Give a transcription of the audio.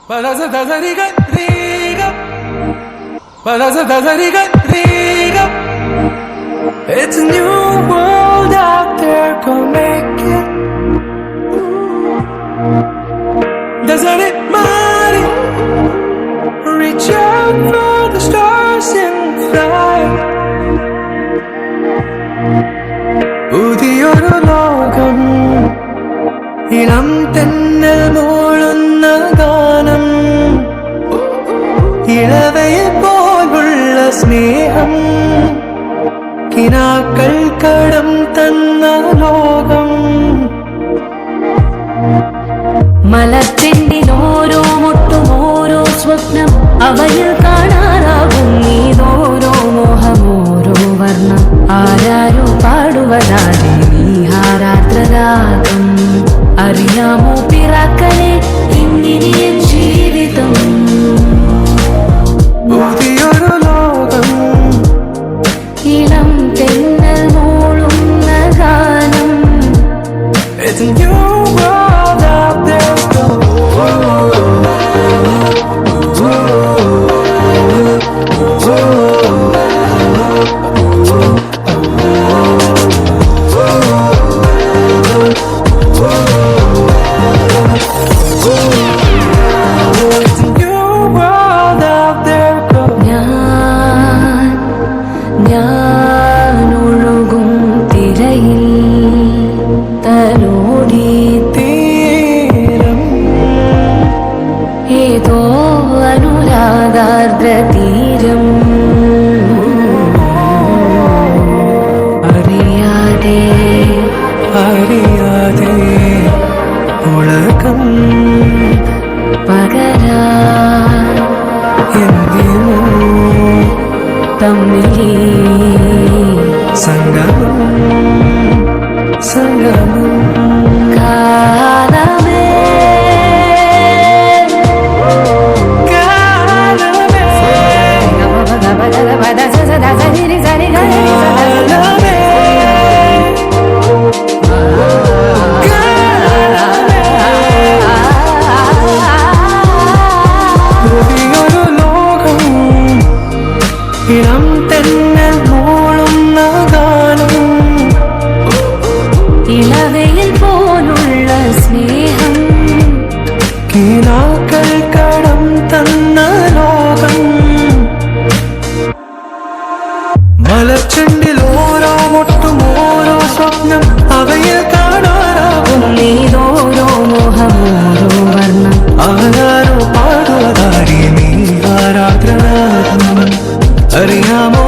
It's a new world out there, go make it. Doesn't it matter? Reach out for the stars and fly. പുതിയൊരു ലോകം, ഇളം തെന്നൽ മൂളുന്ന ഗാനം, ഇളവയിൽ പോലുള്ള സ്നേഹം, കിനാക്കൾ കടം തന്ന ലോകം. മലത്തിൻ്റെ ഓരോ മുട്ടും ഓരോ സ്വപ്നം, അവയിൽ കാണാറാകും നീതോരോ മോഹം, ഓരോ വർണ്ണം. ആരാരോ പാടുവതാതെ നീ ആരാദ്രരാഗം. അറിയാമോ പിറാക്കളെ ഇങ്ങനെ ജീവിതം. പുതിയൊരു ലോകം, ഇളം തെന്നൽ മൂളുന്ന ഗാനം. It's a new world out there, go. It's a new world out there, go. ഞാൻ ഒഴുകും തിരയിൽ തലോടി തീരം, ഏതോ അനുരാഗാർദ്ര തീരം. അറിയാതെ അറിയാതെ ഉലകം പകരാ എന്തിനു തമ്മിലേ സംഗമം, സംഗമം. കാലമേ പുതിയൊരു ലോകം, ഇളം തെന്നൽ മൂളുന്ന ഗാനം, ഇളവയിൽ പോലുള്ള സ്നേഹം, കിനാക്കൾ കടം തന്ന ലോകം. മലച്ചെണ്ടിൽ ഓരോ മുട്ടും ഓരോ സ്വപ്നം, അവയിൽ കാണാറാകും നീതോരോ മോഹം, ഓരോ വർണ്ണം. ആരാരോ പാടുവതാരി നീ ആരാഗ്രനാഥം. അറിയാമോ